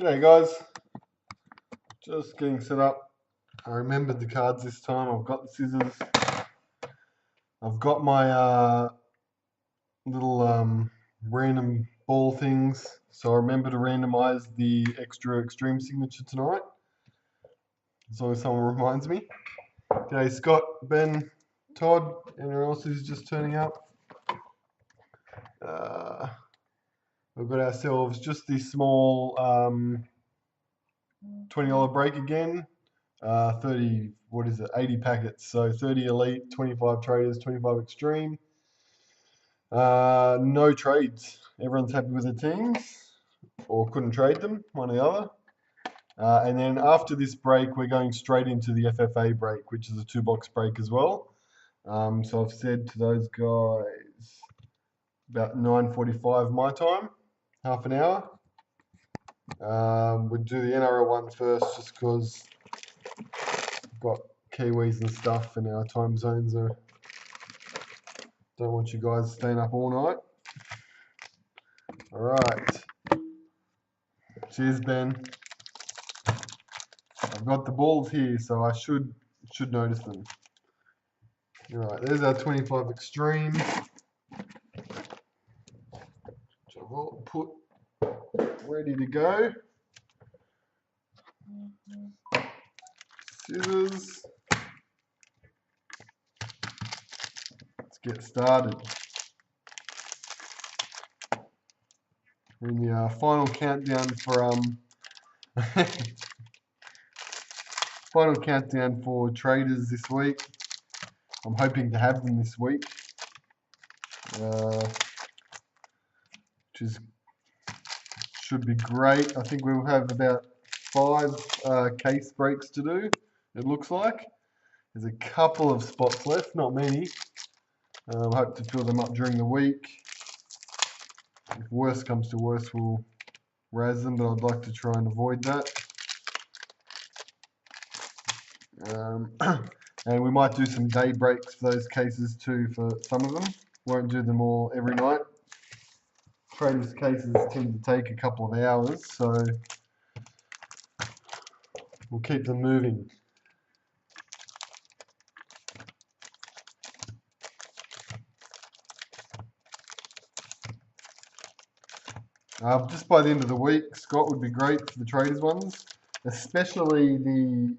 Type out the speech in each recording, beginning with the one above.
G'day guys, just getting set up. I remembered the cards this time. I've got the scissors. I've got my little random ball things. So I remember to randomize the extra extreme signature tonight, as long as someone reminds me. G'day Scott, Ben, Todd, anyone else who's just turning up. We've got ourselves just this small $20 break again. 30, 80 packets. So 30 elite, 25 traders, 25 extreme. No trades. Everyone's happy with their teams, or couldn't trade them, one or the other. And then after this break, we're going straight into the FFA break, which is a 2-box break as well. So I've said to those guys about 9:45 my time, half an hour. We'll do the NRL one first, just because we've got Kiwis and stuff, and our time zones are. Don't want you guys staying up all night. All right. Cheers, Ben. I've got the balls here, so I should notice them. All right, there's our 25 extreme, which I've all put ready to go. Scissors. Let's get started. We're in the final countdown for final countdown for traders this week. I'm hoping to have them this week, which should be great. I think we'll have about 5 case breaks to do, it looks like. There's a couple of spots left, not many. I hope to fill them up during the week. If worst comes to worst, we'll razz them, but I'd like to try and avoid that. And we might do some day breaks for those cases too, for some of them. Won't do them all every night. Traders' cases tend to take a couple of hours, so we'll keep them moving. Just by the end of the week, Scott, would be great for the traders ones, especially the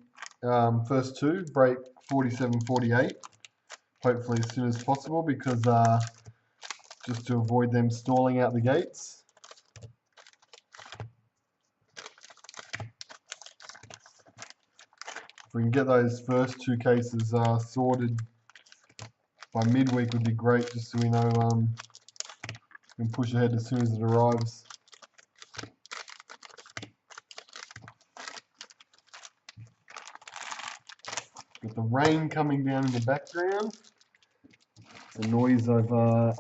first two, break 47, 48, hopefully as soon as possible, because just to avoid them stalling out the gates. If we can get those first 2 cases sorted by midweek, would be great, just so we know we can push ahead as soon as it arrives. Got the rain coming down in the background. It's a noise I've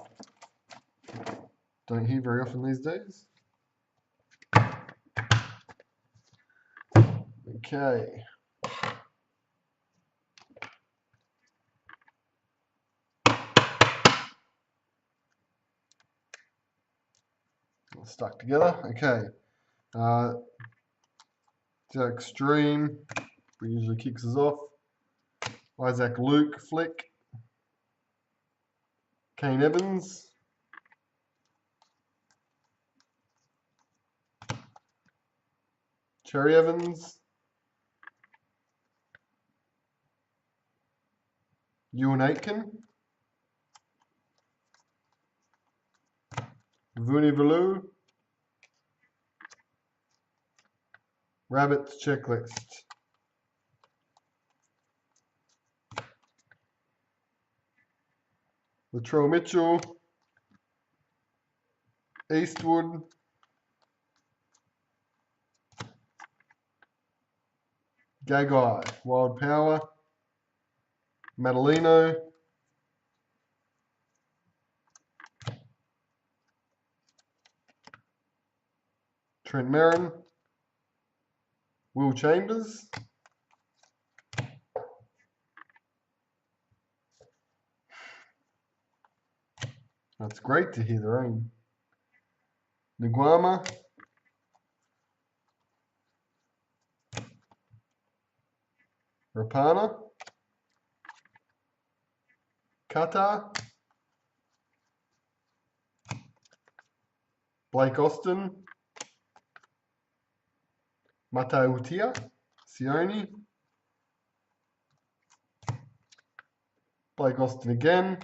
don't hear very often these days. Okay. All stuck together. Okay. So extreme, he usually kicks us off. Isaac Luke flick. Kane Evans. Cherry Evans. Ewan Aitken. Vuni Valu. Rabbits checklist. Latrell Mitchell. Eastwood. Gagai. Wild Power. Madalino. Trent Merrin. Will Chambers. That's great to hear the rain. Nguama. Rapana, Qatar, Blake Austin, Matautia, Sione, Blake Austin again,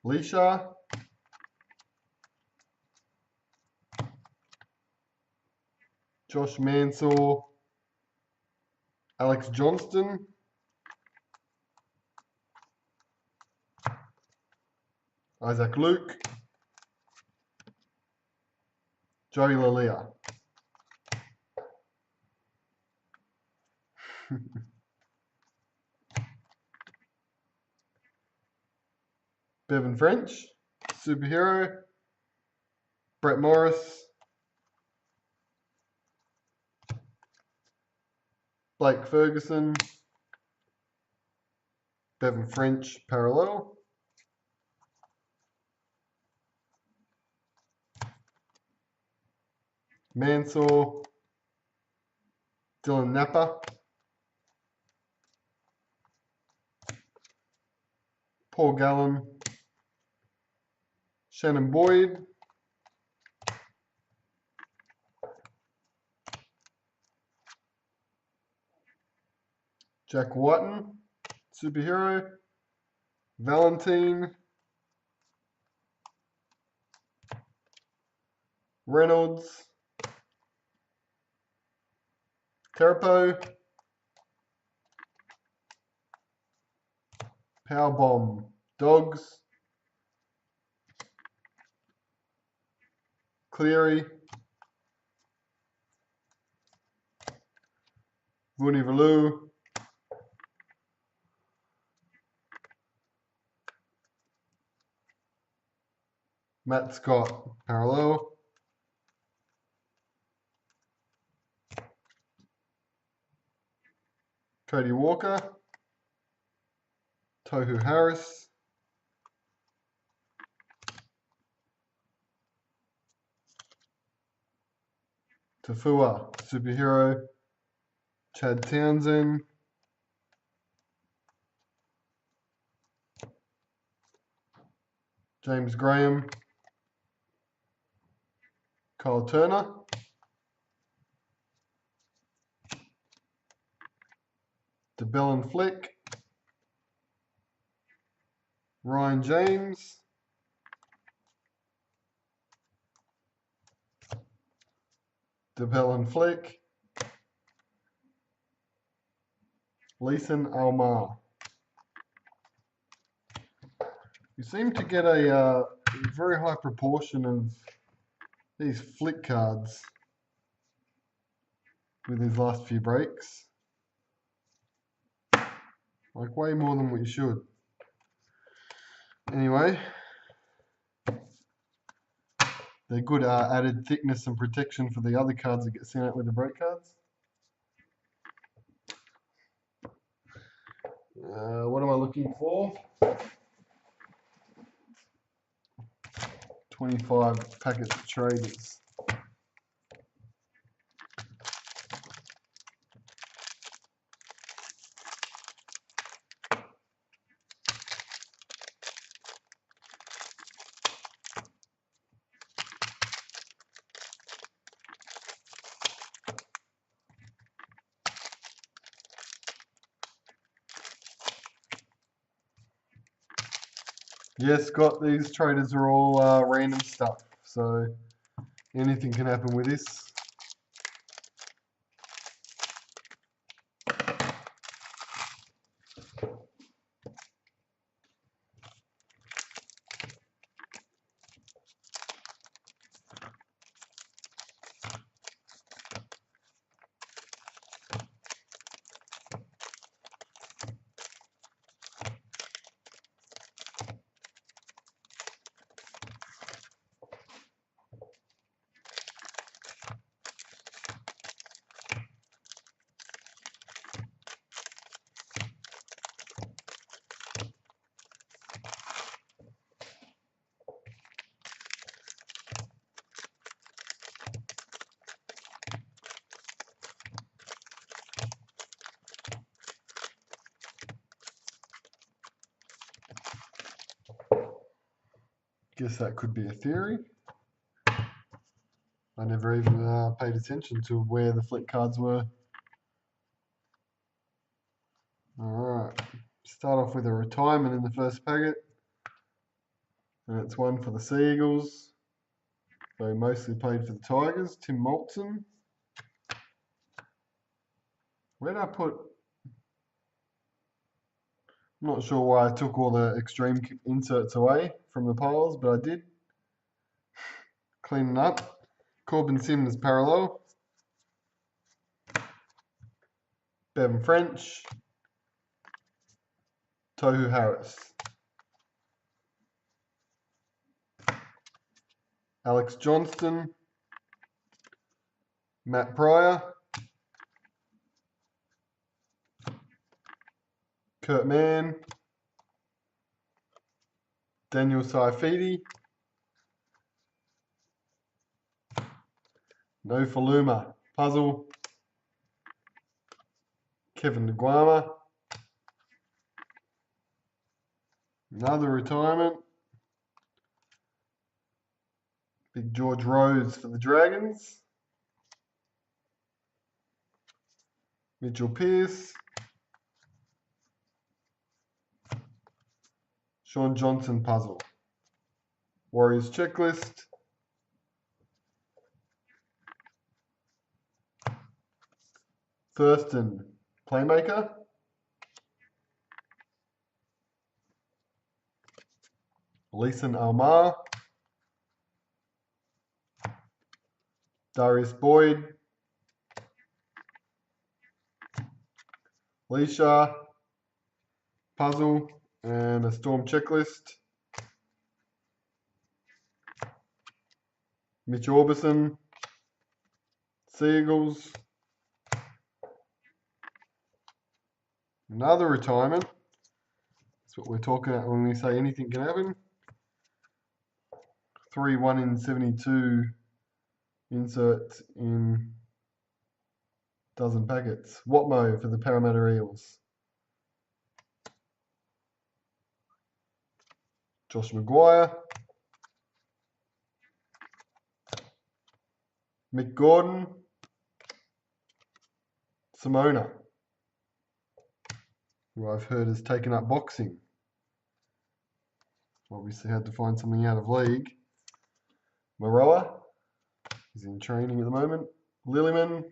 Leisha, Josh Mansour, Alex Johnston, Isaac Luke, Joey Lalia. Bevan French, Superhero, Brett Morris, Blake Ferguson, Bevan French, Parallel, Mansour, Dylan Napa, Paul Gallen, Shannon Boyd, Jack Whiten, Superhero, Valentine, Reynolds, Terapo, Powerbomb, Dogs, Cleary, Vunivalu, Matt Scott, Parallel, Cody Walker, Tohu Harris, Tafua, Superhero, Chad Townsend, James Graham, Kyle Turner, DeBellin Flick, Ryan James, DeBellin Flick, Leeson Almar. You seem to get a very high proportion of these flick cards with these last few breaks. Like way more than what you should. Anyway, they're good added thickness and protection for the other cards that get sent out with the break cards. What am I looking for? 25 packets of traders. Yes, Scott, these traders are all random stuff, so anything can happen with this. Guess that could be a theory. I never even paid attention to where the flick cards were. Alright, start off with a retirement in the first packet. And it's one for the Sea Eagles. So he mostly played for the Tigers. Tim Moulton. Where did I put... I'm not sure why I took all the extreme inserts away from the piles, but I did. Cleaning up. Corbin Sims parallel. Bevan French. Tohu Harris. Alex Johnston. Matt Pryor. Kurt Mann. Daniel Saifidi. No Faluma. Puzzle. Kevin Nguama. Another retirement. Big George Rose for the Dragons. Mitchell Pearce. Sean Johnson puzzle. Warriors checklist. Thurston playmaker. Leeson Almar. Darius Boyd. Leisha. Puzzle. And a Storm checklist. Mitch Orbison. Sea Eagles. Another retirement. That's what we're talking about when we say anything can happen. 3 1 in 72 inserts in dozen packets. Watmo for the Parramatta Eels. Josh Maguire. Mick Gordon. Simona, who I've heard has taken up boxing. Obviously had to find something out of league. Maroa is in training at the moment. Lillyman.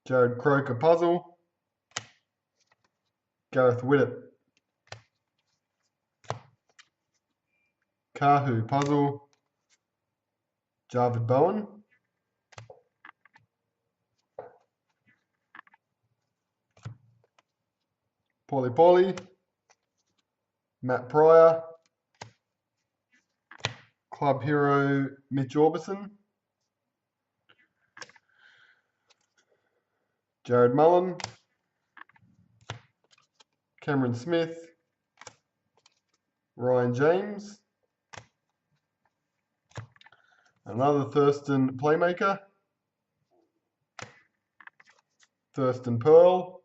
Jared Croker puzzle. Gareth Widdop. Kahu puzzle. Jarvid Bowen. Paulie Paulie. Matt Pryor. Club hero Mitch Orbison. Jared Mullen. Cameron Smith. Ryan James. Another Thurston playmaker. Thurston Pearl.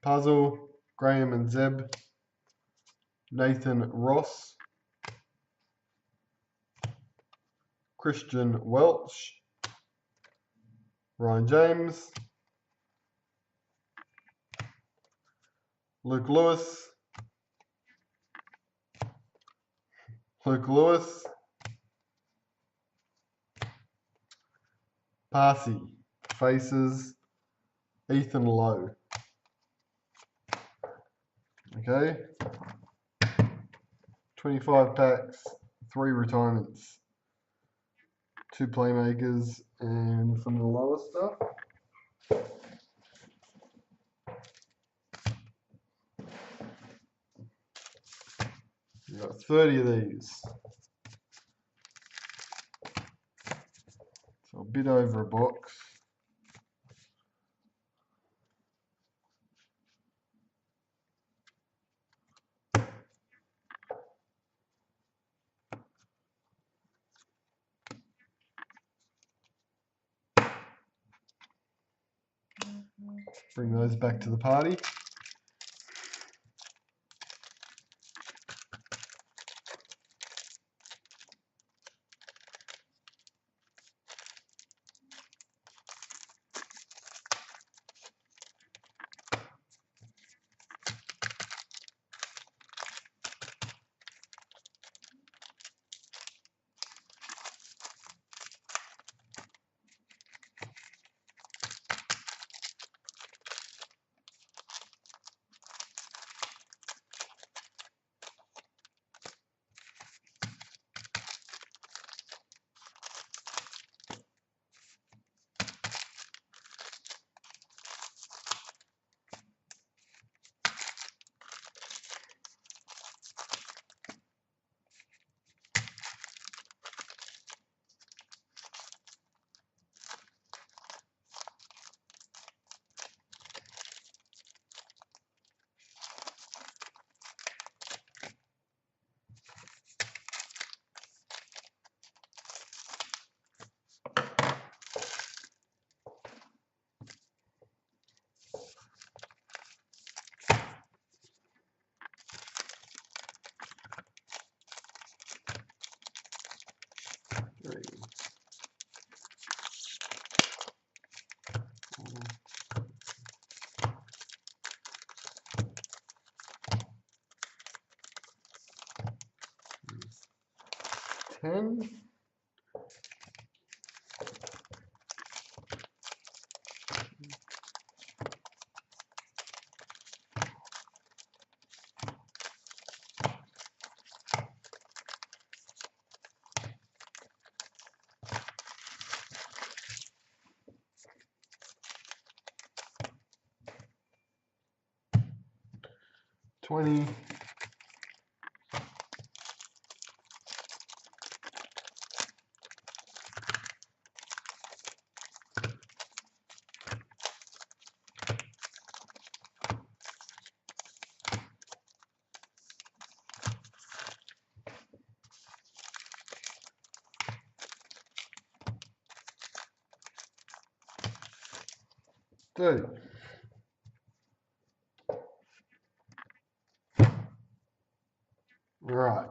Puzzle, Graham and Zeb. Nathan Ross. Christian Welch. Ryan James. Luke Lewis. Luke Lewis. Parsi. Faces. Ethan Lowe. Okay. 25 packs, 3 retirements, 2 playmakers, and some of the lower stuff. We've got 30 of these. So a bit over a box. Bring those back to the party. Three. 10. $20. 30. Right,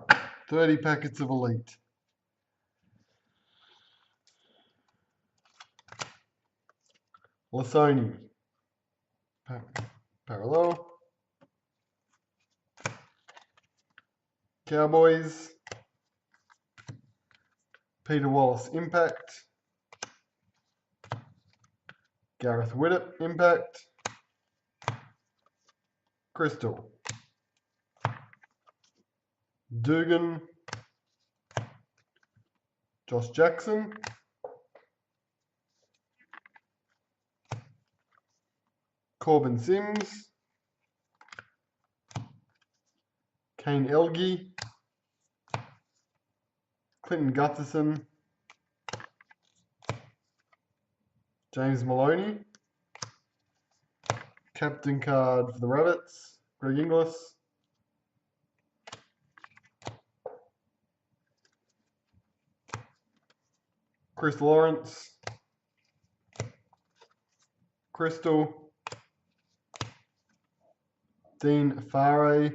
30 packets of Elite. Lasoni. Parallel. Cowboys. Peter Wallace Impact. Gareth Widdop Impact. Crystal. Dugan. Josh Jackson. Corbin Sims. Kane Elgie. Clinton Gutherson. James Maloney. Captain card for the Rabbits. Greg Inglis. Chris Lawrence. Crystal. Dean Farre.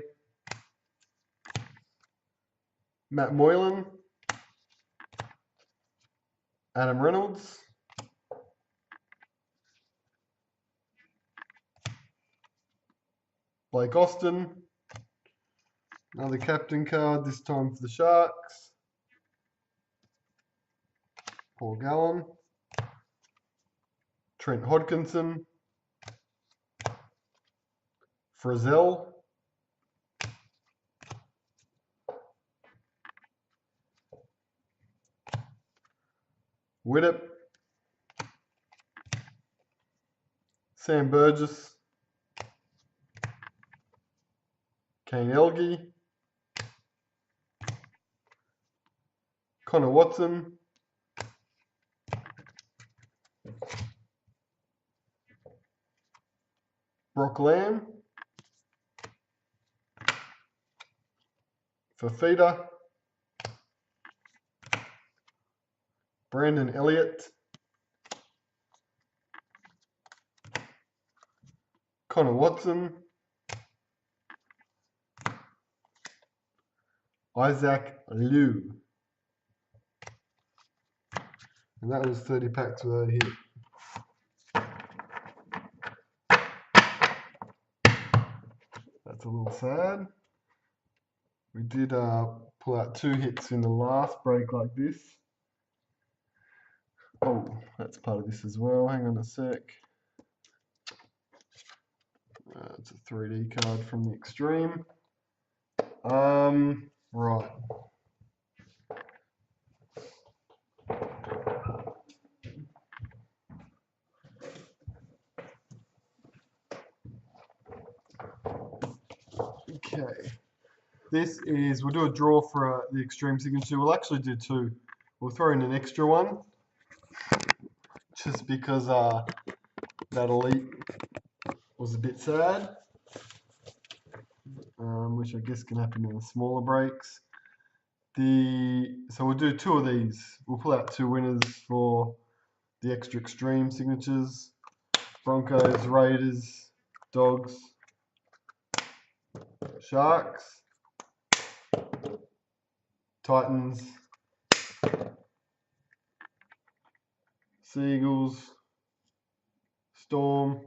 Matt Moylan. Adam Reynolds. Blake Austin. Another captain card, this time for the Sharks. Paul Gallen. Trent Hodkinson. Frizzell. Widdop. Sam Burgess. Kane Elgie. Connor Watson. Brock Lamb. Fafita. Brandon Elliott. Connor Watson, Isaac Liu. And that was 30 packs without a hit. That's a little sad. We did pull out 2 hits in the last break like this. Oh, that's part of this as well. Hang on a sec. It's a 3D card from the Extreme. Right. Okay. This is, we'll do a draw for the Extreme Signature. We'll actually do 2. We'll throw in an extra one. Just because that Elite was a bit sad. Which I guess can happen in the smaller breaks. So we'll do 2 of these. We'll pull out 2 winners for the extra Extreme Signatures. Broncos, Raiders, Dogs, Sharks, Titans, Seagulls, Storm,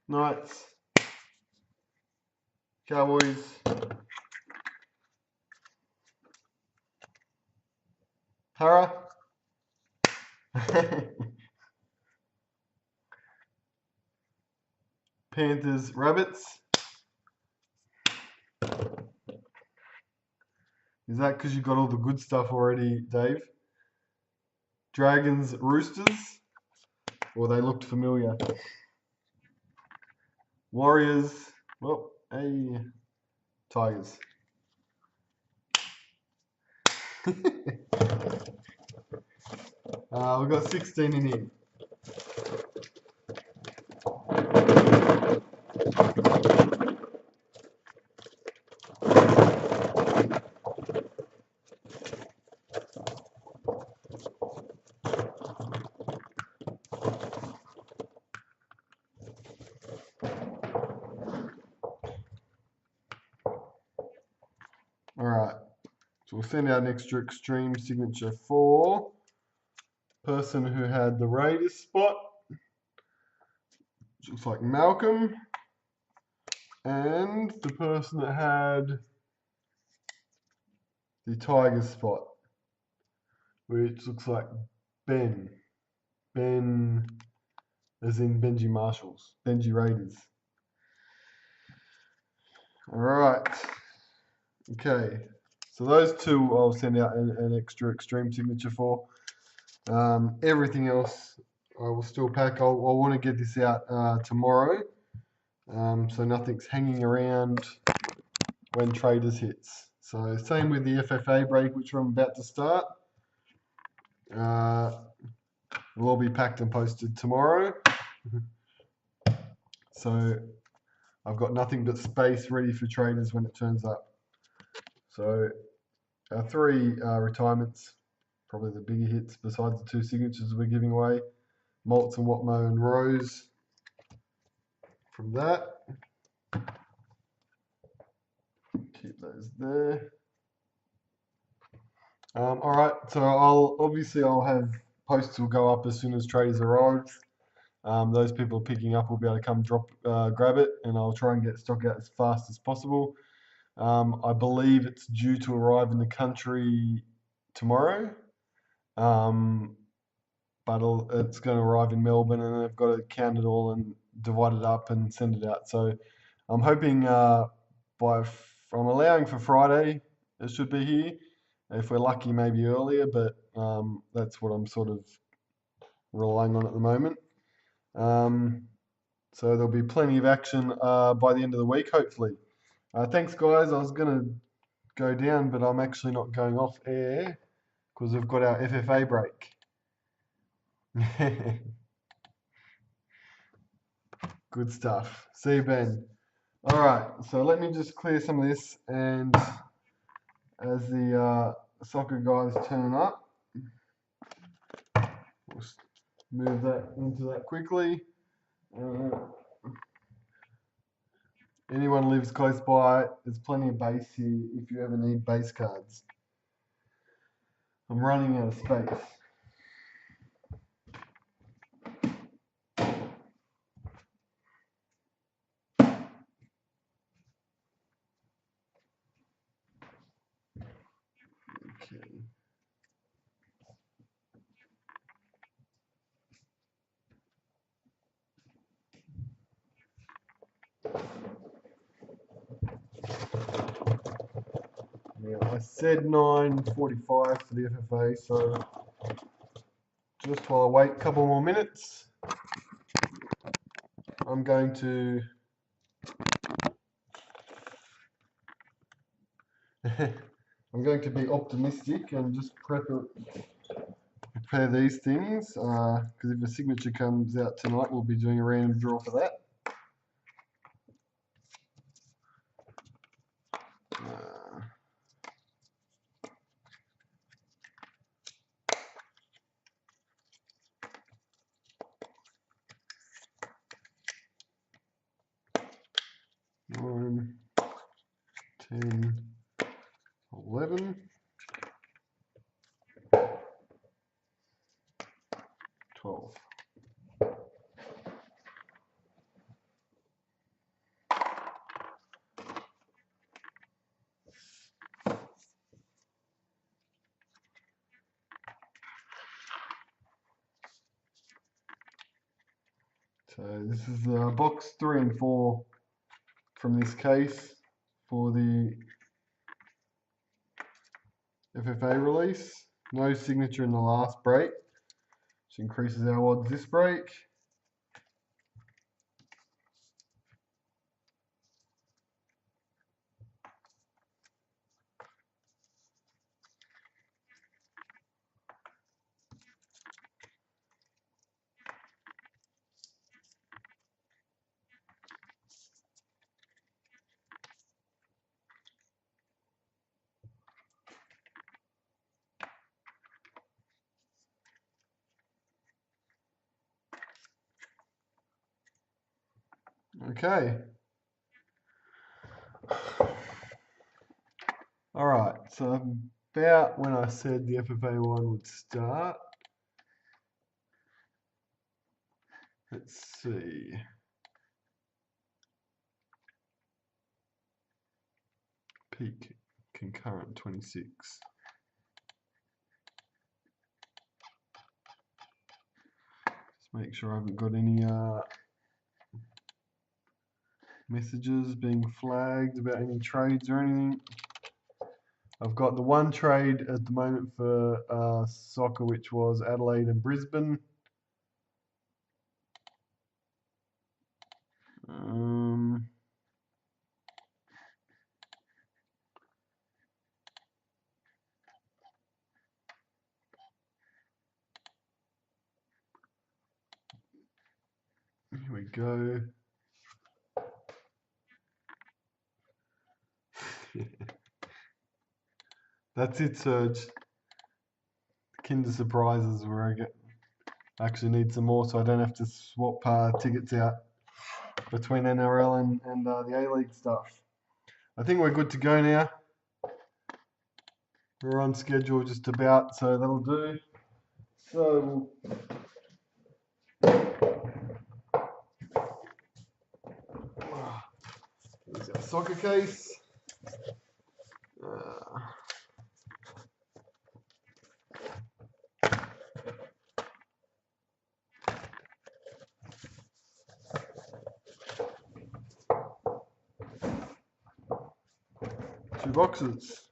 Knights, Cowboys, Para, Panthers, Rabbits. Is that because you got all the good stuff already, Dave? Dragons, Roosters. Or they looked familiar. Warriors. Well, hey, Tigers. We've got 16 in here. Alright, so we'll send out an extra Extreme Signature for person who had the Raiders spot, which looks like Malcolm, and the person that had the Tigers spot, which looks like Ben. Ben, as in Benji Marshalls, Benji Raiders. Alright, okay, so those 2 I'll send out an extra Extreme Signature for. Everything else I will still pack. I want to get this out tomorrow, so nothing's hanging around when Traders hits. So same with the FFA break, which I'm about to start. Will all be packed and posted tomorrow. So I've got nothing but space ready for Traders when it turns up. So our 3 retirements, probably the bigger hits besides the 2 signatures we're giving away. Maltz and Watmo and Rose from that. Keep those there. Alright, so I'll have posts will go up as soon as Traders arrive. Those people picking up will be able to come grab it, and I'll try and get stock out as fast as possible. I believe it's due to arrive in the country tomorrow, but it's going to arrive in Melbourne, and I've got to count it all and divide it up and send it out. So I'm hoping I'm allowing for Friday it should be here. If we're lucky, maybe earlier, but that's what I'm sort of relying on at the moment. So there'll be plenty of action by the end of the week, hopefully. Thanks, guys. I was going to go down, but I'm actually not going off air because we've got our FFA break. Good stuff. See you, Ben. All right, so let me just clear some of this, and as the soccer guys turn up, Just move that into that quickly. Anyone lives close by, there's plenty of base here if you ever need base cards. I'm running out of space. Okay. Now, I said 9:45 for the FFA, so just while I wait a couple more minutes, I'm going to be optimistic and just prepare these things, because if a signature comes out tonight, we'll be doing a random draw for that. 9, 10, 11, 12. So this is box 3 and 4 from this case for the FFA release. No signature in the last break, which increases our odds this break. Okay. All right, so about when I said the FFA one would start. Let's see. Peak concurrent 26. Just make sure I haven't got any messages being flagged about any trades or anything. I've got the one trade at the moment for soccer, which was Adelaide and Brisbane. Here we go. That's it, Serge. Kinder Surprises where I actually need some more so I don't have to swap tickets out between NRL and the A-League stuff. I think we're good to go now. We're on schedule just about, so that'll do. So here's our soccer case. Two boxes.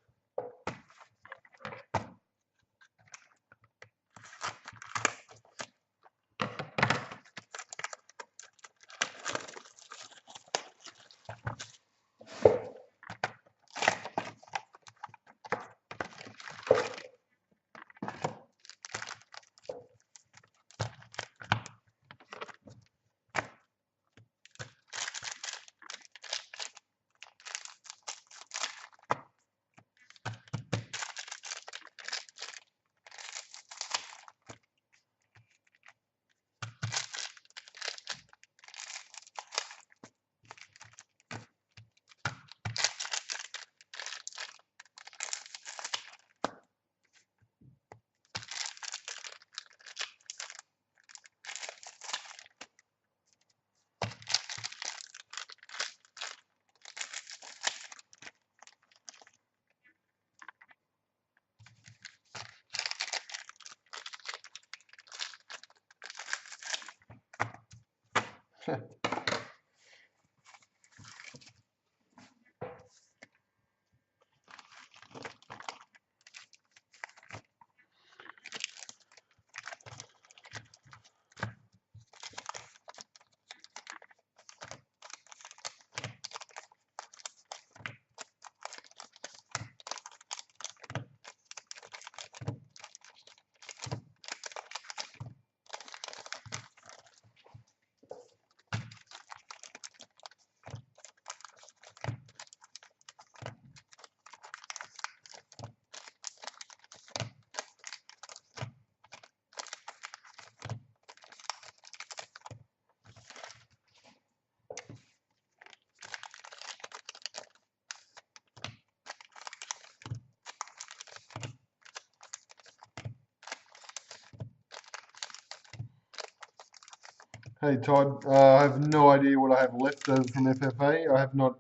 Hey Todd, I have no idea what I have left over from FFA. I have not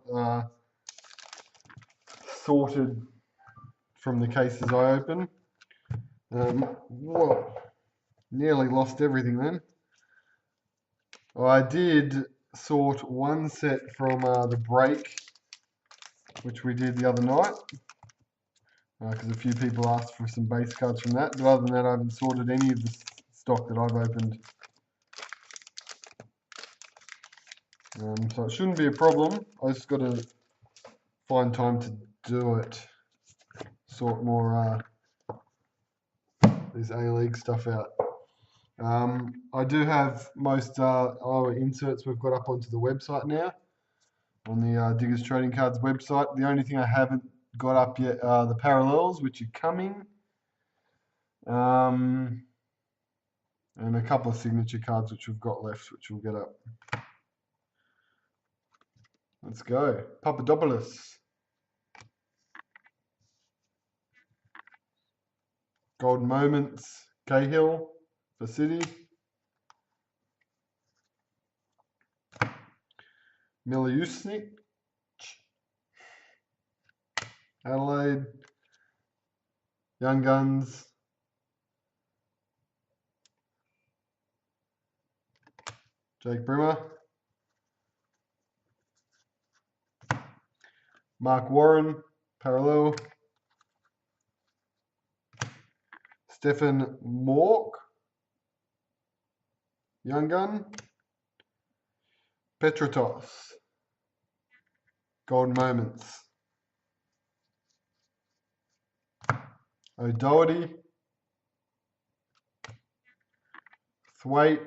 sorted from the cases I opened. Whoa, nearly lost everything then. I did sort one set from the break, which we did the other night, because a few people asked for some base cards from that. But other than that, I haven't sorted any of the stock that I've opened. So it shouldn't be a problem. I just got to find time to do it. Sort more this A-League stuff out. I do have most our inserts we've got up onto the website now, on the Diggaz Trading Cards website. The only thing I haven't got up yet are the parallels, which are coming, and a couple of signature cards which we've got left, which we'll get up. Let's go. Papadopoulos. Golden Moments. Cahill for City. Miliusnik. Adelaide. Young Guns. Jake Brimmer. Mark Warren. Parallel. Stefan Mork. Young Gun. Petrotos. Golden Moments. O'Doherty. Thwaite.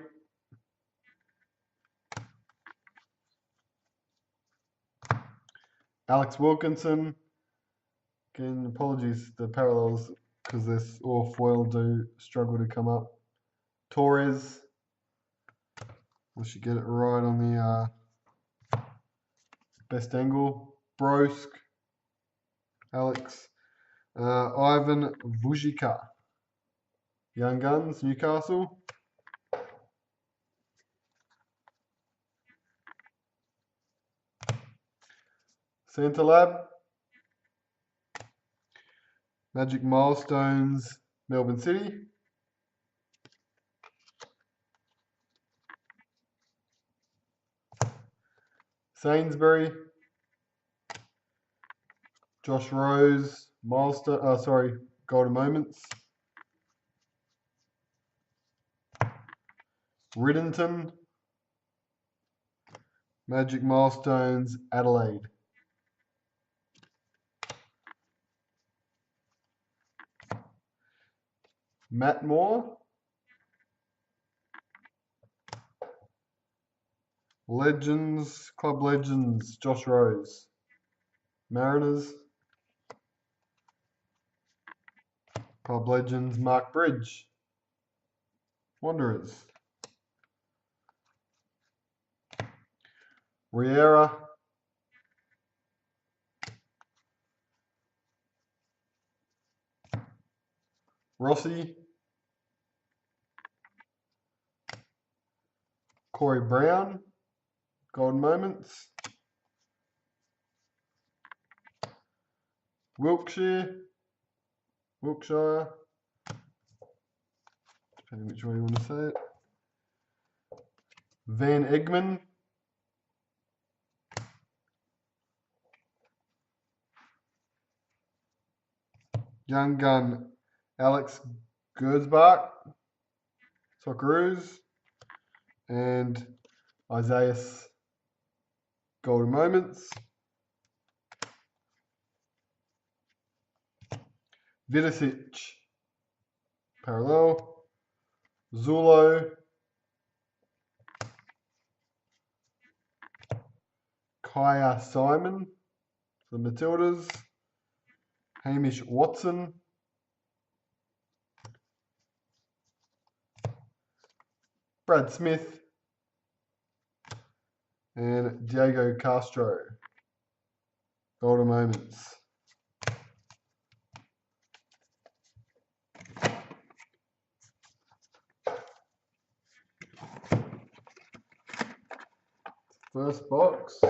Alex Wilkinson. Again, apologies, the parallels, because this or foil do struggle to come up. Torres. We should get it right on the best angle. Brosk. Alex. Ivan Vujica. Young Guns, Newcastle. Santa Lab. Magic Milestones, Melbourne City. Sainsbury. Josh Rose, Milestone, Golden Moments. Riddington. Magic Milestones, Adelaide. Matt Moore. Legends, Club Legends, Josh Rose. Mariners. Club Legends, Mark Bridge. Wanderers. Riera. Rossi. Corey Brown. Golden Moments. Wilkshire. Wilkshire. Depending which way you want to say it. Van Egmond. Young gun Alex Gersbach, Socceroos, and Isaiah Golden Moments. Vidicic, parallel. Zulo, Kaya Simon for the Matildas. Hamish Watson. Brad Smith. And Diego Castro. Golden Moments. First box.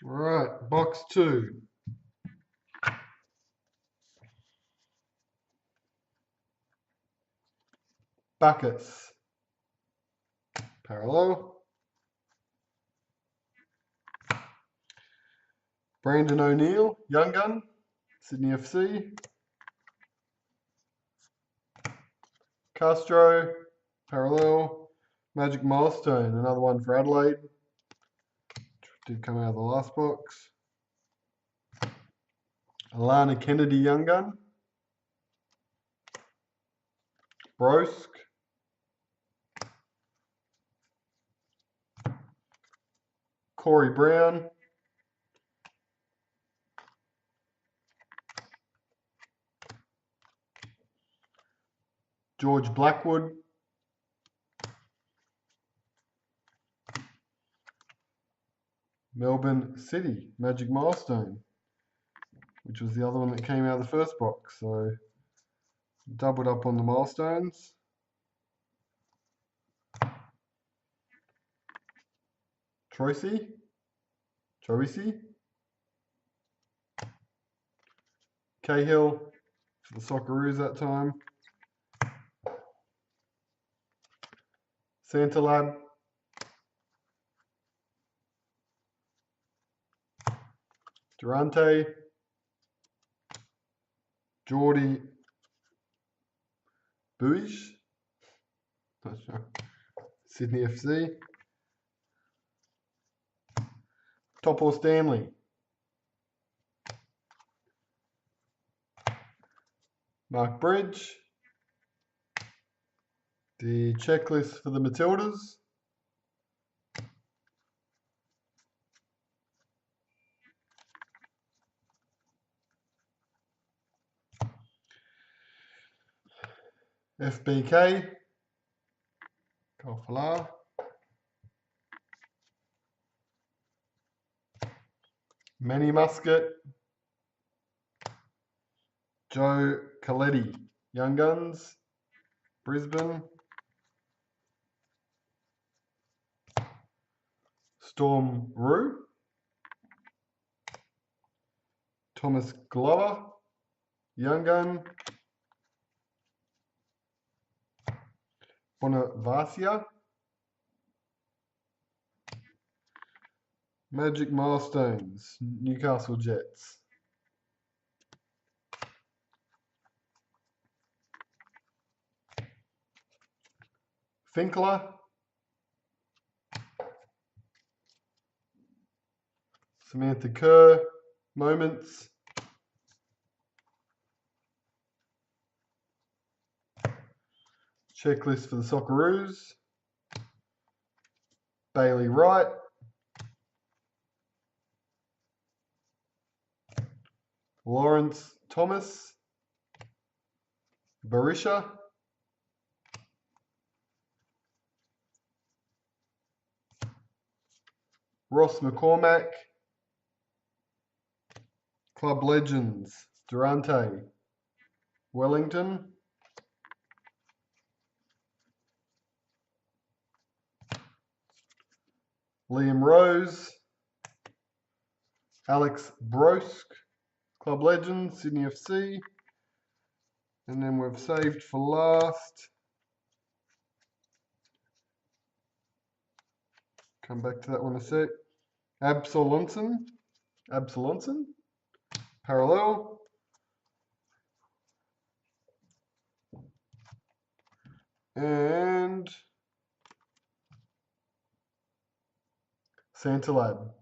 Alright, box 2. Buckets. Parallel. Brandon O'Neill, Young Gun, Sydney FC. Castro, parallel. Magic Milestone, another one for Adelaide. Did come out of the last box. Alana Kennedy, Young Gun. Brosk. Corey Brown. George Blackwood. Melbourne City, Magic Milestone, which was the other one that came out of the first box. So doubled up on the milestones. Troisi. Cahill for the Socceroos that time. Santa Lab. Durante. Geordie Buish. Not sure. Sydney FC. Top or Stanley. Mark Bridge. The checklist for the Matildas. FBK. Kofala. Manny Muscat. Joe Coletti. Young Guns. Brisbane. Storm Rue. Thomas Glover. Young Gun. Bonavacia. Magic Milestones. Newcastle Jets. Finkler. Samantha Kerr. Moments. Checklist for the Socceroos. Bailey Wright. Lawrence Thomas. Barisha. Ross McCormack. Club Legends. Durante. Wellington. Liam Rose. Alex Brosk. Club Legends. Sydney FC. And then we've saved for last. Come back to that one a sec. Absolonson. Parallel. And Santa Lab.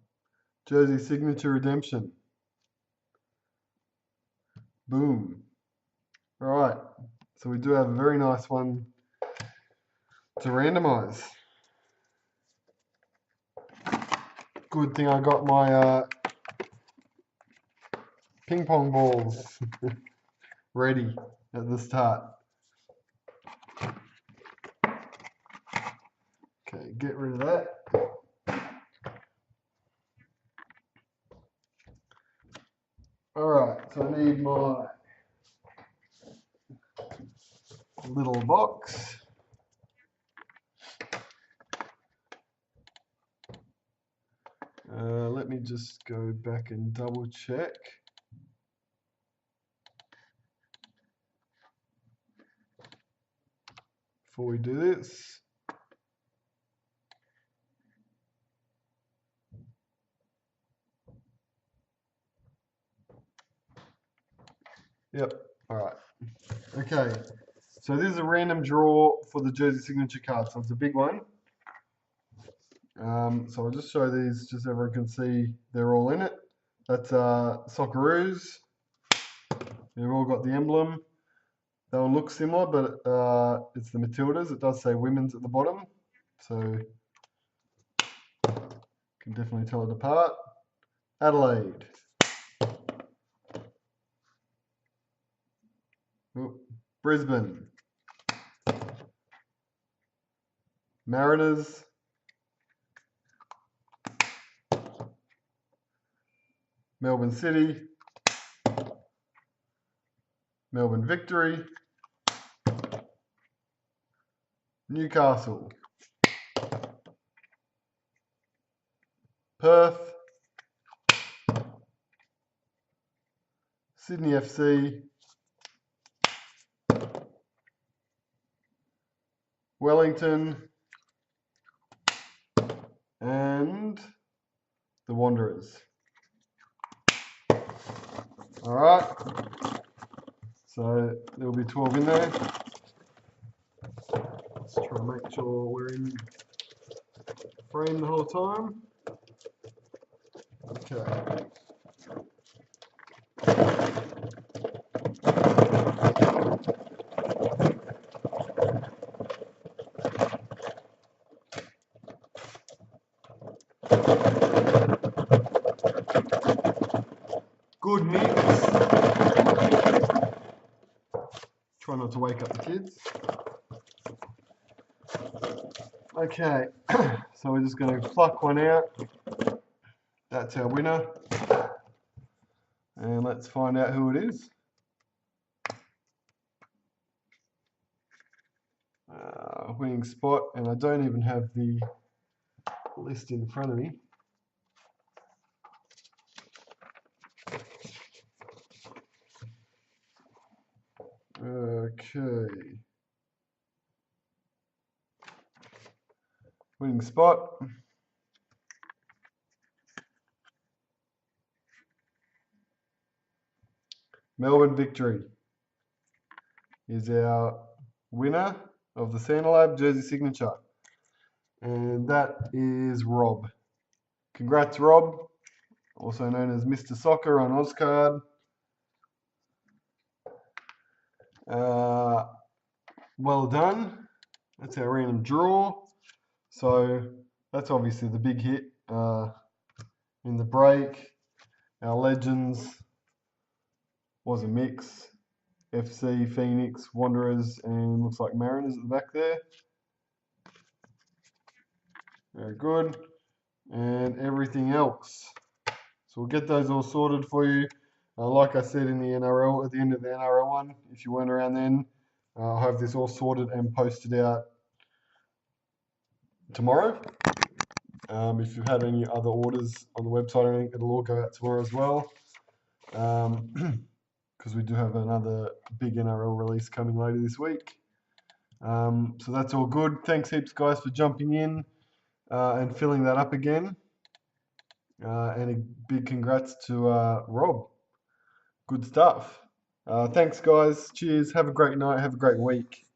Jersey Signature Redemption. Boom. All right. So we do have a very nice one to randomize. Good thing I got my ping pong balls ready at the start. Okay, get rid of that. All right, so I need my little box. Let me just go back and double check. Before we do this. Yep, all right. Okay, so this is a random draw for the Jersey Signature card, so it's a big one. So I'll just show these just so everyone can see they're all in it. That's Socceroos. They've all got the emblem. They'll look similar, but it's the Matildas. It does say women's at the bottom, so can definitely tell it apart. Adelaide. Ooh. Brisbane. Mariners. Melbourne City. Melbourne Victory. Newcastle. Perth. Sydney FC. Wellington. And the Wanderers. All right. So there will be 12 in there. Let's try and make sure we're in frame the whole time. Okay. Good mix. Try not to wake up the kids. Okay, so we're just going to pluck one out. That's our winner. And let's find out who it is. Winning spot, and I don't even have the list in front of me. Okay. Winning spot. Melbourne Victory is our winner of the Santa Lab jersey signature. And that is Rob. Congrats, Rob. Also known as Mr. Soccer on Ozcard. Well done. That's our random draw. So that's obviously the big hit in the break. Our legends was a mix. FC, Phoenix, Wanderers, and looks like Mariners at the back there. Very good. And everything else. So we'll get those all sorted for you. Like I said in the NRL, at the end of the NRL one, if you weren't around then, I'll have this all sorted and posted out tomorrow. If you've had any other orders on the website or anything, it'll all go out tomorrow as well. Because we do have another big NRL release coming later this week. So that's all good. Thanks heaps, guys, for jumping in and filling that up again. And a big congrats to Rob. Good stuff. Thanks, guys. Cheers. Have a great night. Have a great week.